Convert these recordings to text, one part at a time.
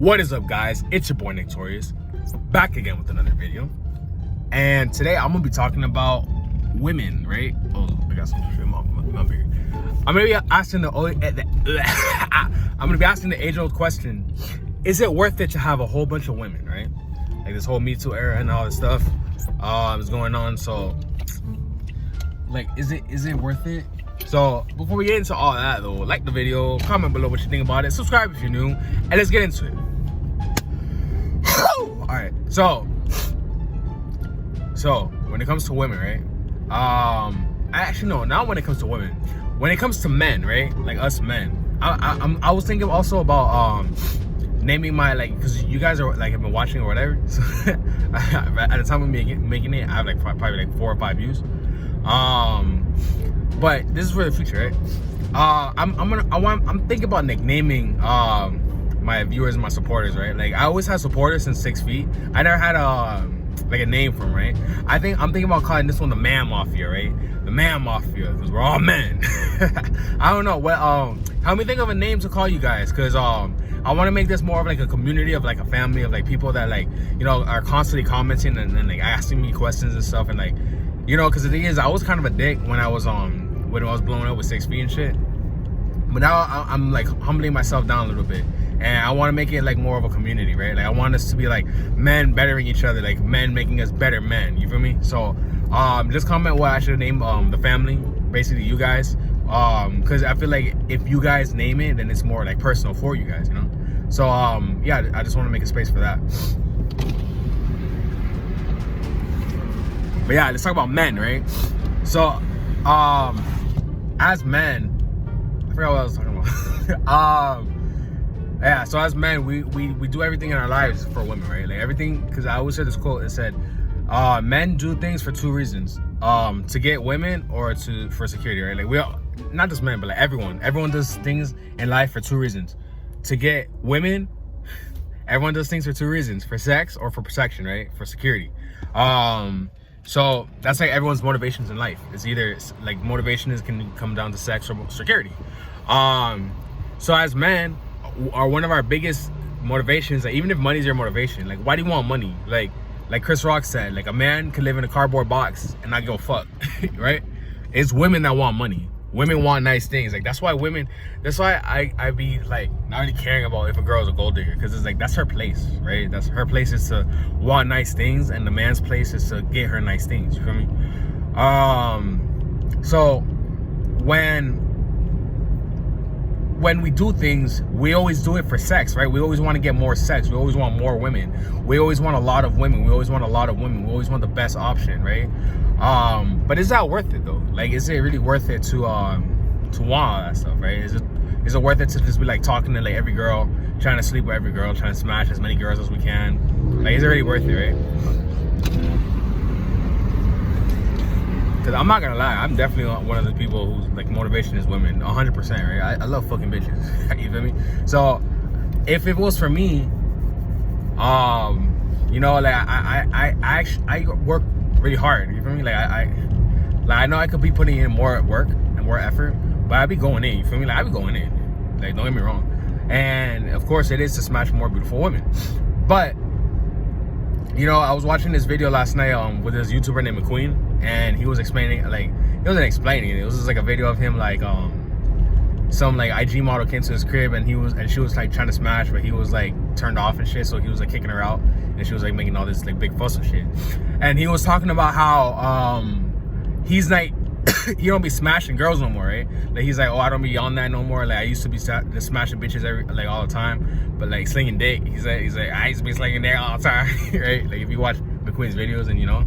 What is up, guys? It's your boy Nick Torius, back again with another video. And today I'm gonna be talking about women, right? Oh, I got some shit in my beard. I'm gonna be asking the age-old question: is it worth it to have a whole bunch of women, right? Like this whole Me Too era and all this stuff is going on. So, like, is it worth it? So before we get into all that though, like the video, comment below what you think about it, subscribe if you're new, and let's get into it. Alright, so when it comes to women, right? Actually no, not when it comes to women. When it comes to men, right? Like us men. I was thinking also about naming my, like, because you guys are like have been watching or whatever. So at the time of making it, I have like probably like 4 or 5 views. But this is for the future, right? I'm thinking about like naming my viewers and my supporters, right? Like I always had supporters since 6 feet. I never had like a name for them, right? I'm thinking about calling this one the Man Mafia, right? The Man Mafia, because we're all men. I don't know what help me think of a name to call you guys, because I want to make this more of like a community of like a family of like people that, like, you know, are constantly commenting and like asking me questions and stuff, and like, you know, because the thing is, I was kind of a dick when I was blowing up with 6 feet and shit. But now I'm like humbling myself down a little bit, and I want to make it like more of a community, right? Like I want us to be like men bettering each other, like men making us better men. You feel me? So just comment what I should name the family, basically you guys, because I feel like if you guys name it, then it's more like personal for you guys, you know. So yeah, I just want to make a space for that. But yeah, let's talk about men, right? So as men, I forgot what I was talking about. Yeah, so as men, we do everything in our lives for women, right? Like everything, because I always heard this quote. It said, men do things for 2 reasons: to get women or for security, right? Like we all, not just men, but like everyone does things in life for 2 reasons: to get women. Everyone does things for 2 reasons: for sex or for protection, right? For security. So that's like everyone's motivations in life. It's either like motivation can come down to sex or security. So as men, one of our biggest motivations, like even if money's your motivation, like why do you want money? Like Chris Rock said, like a man could live in a cardboard box and not give a fuck, right? It's women that want money. Women want nice things. Like that's why I be like not really caring about if a girl's a gold digger, because it's like that's her place, right? That's her place is to want nice things, and the man's place is to get her nice things. You feel me? So when we do things, we always do it for sex, right? We always want to get more sex. We always want more women. We always want a lot of women. We always want the best option, right? But is that worth it though? Like, is it really worth it to want all that stuff, right? Is it worth it to just be like talking to like every girl, trying to sleep with every girl, trying to smash as many girls as we can? Like, is it really worth it, right? Because I'm not gonna lie, I'm definitely one of the people whose like motivation is women, 100%, right? I love fucking bitches. You feel me? So if it was for me, you know, like I work really hard. You feel me? Like I know I could be putting in more work and more effort, but I be going in. You feel me? Like I be going in. Like, don't get me wrong. And of course, it is to smash more beautiful women. But you know, I was watching this video last night with this YouTuber named McQueen, and he was explaining, like, he wasn't explaining it. It was just like a video of him, like some like IG model came to his crib, and she was like trying to smash, but he was like turned off and shit, so he was like kicking her out, and she was like making all this like big fuss and shit. And he was talking about how he's like he don't be smashing girls no more, right? Like he's like, oh, I don't be on that no more. Like I used to be just smashing bitches all the time, but like slinging dick, he's like I used to be slinging dick all the time, right? Like if you watch McQueen's videos, and you know,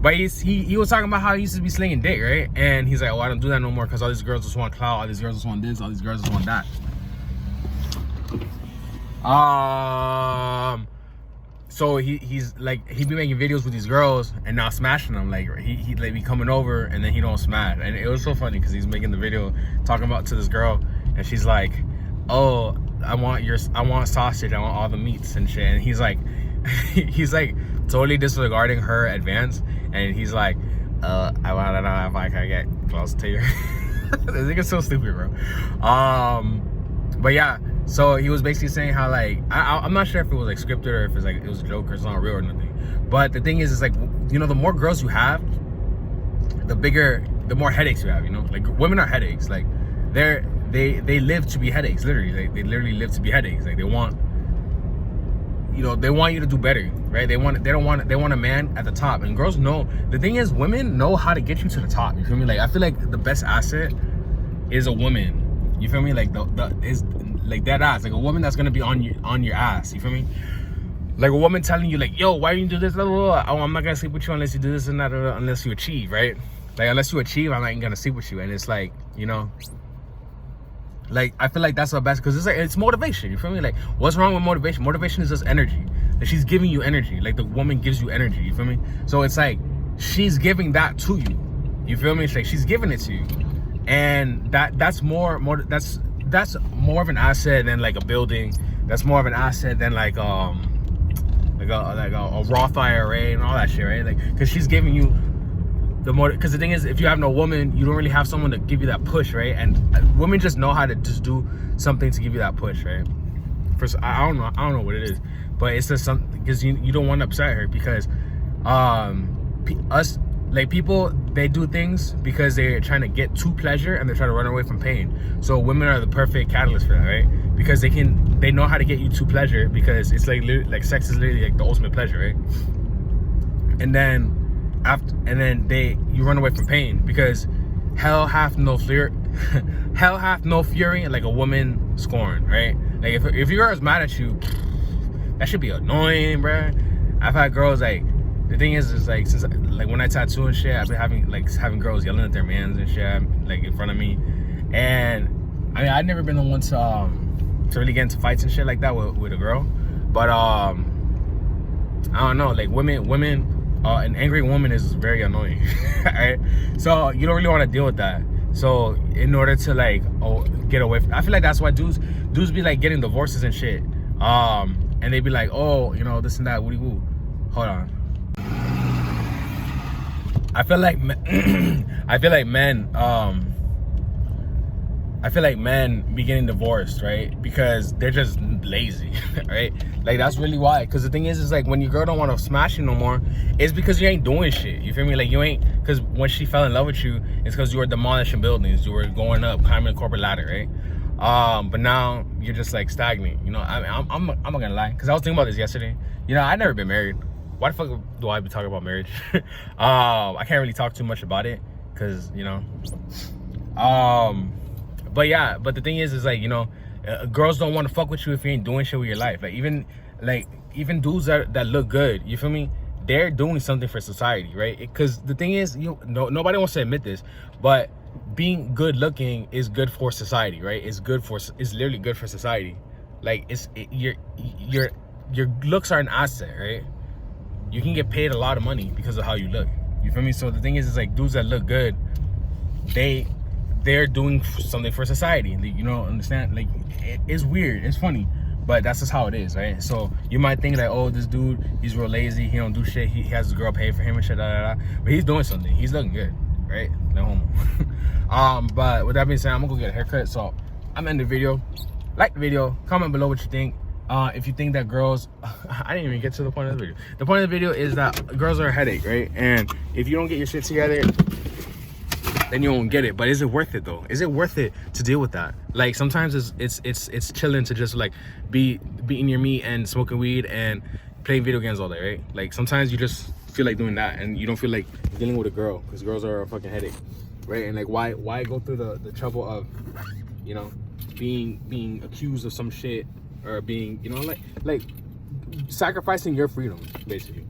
but he was talking about how he used to be slinging dick, right? And he's like, oh, I don't do that no more because all these girls just want clout, all these girls just want this, all these girls just want that. So he's like, he be making videos with these girls and not smashing them. Like he like be coming over and then he don't smash. And it was so funny because he's making the video talking about to this girl, and she's like, oh, I want sausage, I want all the meats and shit. And he's like totally disregarding her advance, and he's like, I wanna know if I can get close to you. This nigga's so stupid, bro. But yeah, So he was basically saying how like I'm not sure if it was like scripted or if it's like it was a joke or it's not real or nothing. But the thing is like, you know, the more girls you have, the more headaches you have. You know, like women are headaches. Like they live to be headaches. Literally, like they literally live to be headaches. Like they want you to do better, right? They want a man at the top. And girls know. The thing is, women know how to get you to the top. You feel me? Like I feel like the best asset is a woman. You feel me? Like is like that ass, like a woman that's gonna be on your ass. You feel me? Like a woman telling you like, yo, why you do this? Blah, blah, blah. Oh, I'm not gonna sleep with you unless you do this and that, unless you achieve, right? Like unless you achieve, I'm not even gonna sleep with you. And it's like, you know, like I feel like that's the best, because it's like it's motivation. You feel me? Like what's wrong with motivation? Motivation is just energy. Like she's giving you energy. Like the woman gives you energy. You feel me? So it's like she's giving that to you. You feel me? It's like she's giving it to you, and that's more of an asset than like a building. That's more of an asset than like a Roth IRA and all that shit, right? Like, because she's giving you the more. Because the thing is, if you have no woman, you don't really have someone to give you that push, right? And women just know how to just do something to give you that push, right? First, I don't know what it is, but it's just something, because you don't want to upset her, because people, they do things because they're trying to get to pleasure and they're trying to run away from pain. So women are the perfect catalyst for that, right? Because they know how to get you to pleasure, because it's like sex is literally like the ultimate pleasure, right? And then you run away from pain, because hell hath no fury like a woman scorned, right? Like if your girl's mad at you, that should be annoying, bruh. I've had girls like, the thing is like, since like when I tattoo and shit, I've been having girls yelling at their mans and shit, like in front of me. And I mean, I've never been the one to really get into fights and shit like that with a girl, but I don't know, like women, an angry woman is very annoying. Right? So you don't really want to deal with that. So in order to like get away from, I feel like that's why dudes be like getting divorces and shit, and they be like, oh, you know, this and that, woody woo. Hold on. I feel like men be getting divorced, right? Because they're just lazy, right? Like that's really why. Because the thing is like when your girl don't want to smash you no more, it's because you ain't doing shit. You feel me? Like you ain't, because when she fell in love with you, it's because you were demolishing buildings, you were going up, climbing the corporate ladder, right? But now you're just like stagnant. You know, I'm not gonna lie, because I was thinking about this yesterday. You know, I've never been married. Why the fuck do I be talking about marriage? I can't really talk too much about it, because you know, but yeah, but the thing is like, you know, girls don't want to fuck with you if you ain't doing shit with your life. Like even dudes that look good, you feel me? They're doing something for society, right? Because the thing is, nobody wants to admit this, but being good looking is good for society, right? It's literally good for society. Like your looks are an asset, right? You can get paid a lot of money because of how you look. You feel me? So the thing is like dudes that look good, they're doing something for society. You know, understand? Like it's weird, it's funny, but that's just how it is, right? So you might think like, oh, this dude, he's real lazy, he don't do shit, he has his girl pay for him and shit, but he's doing something, he's looking good, right? No homo. But with that being said, I'm gonna go get a haircut. So I'm ending the video. Like the video, comment below what you think. If you think that girls, I didn't even get to the point of the video. The point of the video is that girls are a headache, right? And if you don't get your shit together, then you won't get it. But is it worth it though? Is it worth it to deal with that? Like sometimes it's chilling to just like be eating your meat and smoking weed and playing video games all day, right? Like sometimes you just feel like doing that and you don't feel like dealing with a girl, because girls are a fucking headache, right? And like why go through the trouble of, you know, being accused of some shit, or being, you know, like sacrificing your freedom basically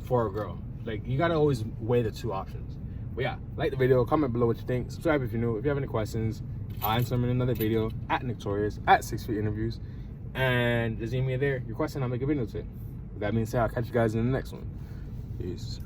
for a girl. Like you gotta always weigh the two options. But yeah, like the video, comment below what you think, subscribe if you're new. If you have any questions, I'll answer them in another video at Torius at 6 Feet Interviews, and just email me there your question, I'll make a video to it. With that being said, I'll catch you guys in the next one. Peace.